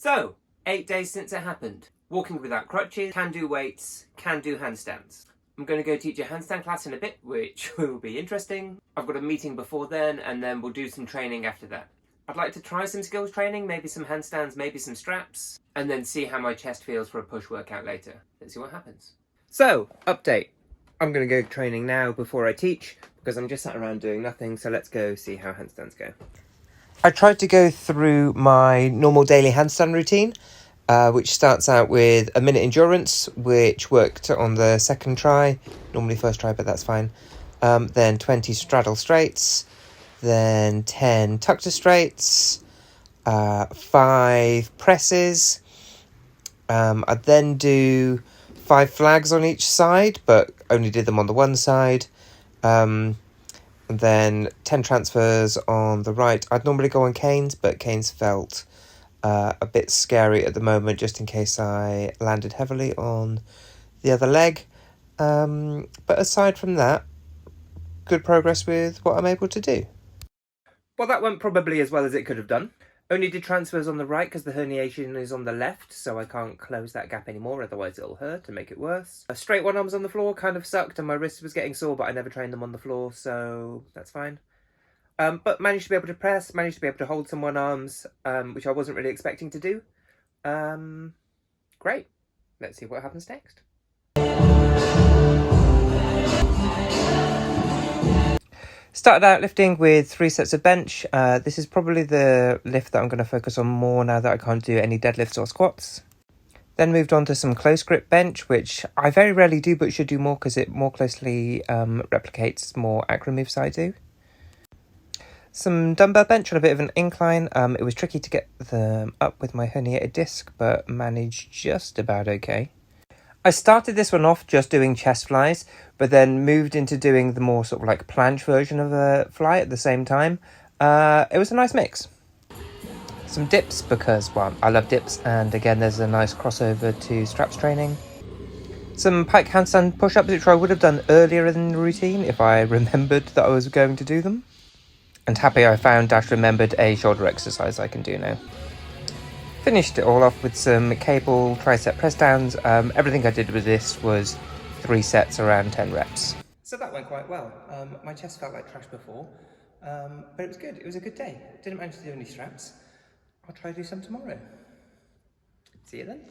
So, 8 days since it happened. Walking without crutches, can do weights, can do handstands. I'm going to go teach a handstand class in a bit, which will be interesting. I've got a meeting before then, and then we'll do some training after that. I'd like to try some skills training, maybe some handstands, maybe some straps, and then see how my chest feels for a push workout later. Let's see what happens. So, update. I'm going to go training now before I teach, because I'm just sat around doing nothing, so let's go see how handstands go. I tried to go through my normal daily handstand routine, which starts out with a minute endurance, which worked on the second try, normally first try, but that's fine. Then 20 straddle straights, then 10 tuck to straights, 5 presses. I'd then do 5 flags on each side, but only did them on the one side. And then 10 transfers on the right. I'd normally go on canes, but canes felt a bit scary at the moment, just in case I landed heavily on the other leg. But aside from that, good progress with what I'm able to do. Well, that went probably as well as it could have done. Only did transfers on the right because the herniation is on the left, so I can't close that gap anymore, otherwise it'll hurt and make it worse. A straight one arms on the floor kind of sucked and my wrist was getting sore, but I never trained them on the floor, so that's fine. But managed to be able to press, managed to be able to hold some one arms, which I wasn't really expecting to do. Great. Let's see what happens next. Started out lifting with 3 sets of bench. This is probably the lift that I'm going to focus on more now that I can't do any deadlifts or squats. Then moved on to some close grip bench, which I very rarely do but should do more because it more closely replicates more acro moves I do. Some dumbbell bench on a bit of an incline. It was tricky to get them up with my herniated disc, but managed just about okay. I started this one off just doing chest flies, but then moved into doing the more sort of like planche version of a fly at the same time. It was a nice mix. Some dips because, well, I love dips, and again there's a nice crossover to straps training. Some pike handstand push-ups, which I would have done earlier in the routine if I remembered that I was going to do them. And happy I found / remembered a shoulder exercise I can do now. Finished it all off with some cable tricep press downs. Everything I did with this was 3 sets around 10 reps. So that went quite well. My chest felt like trash before, but it was good. It was a good day. Didn't manage to do any straps. I'll try to do some tomorrow. See you then.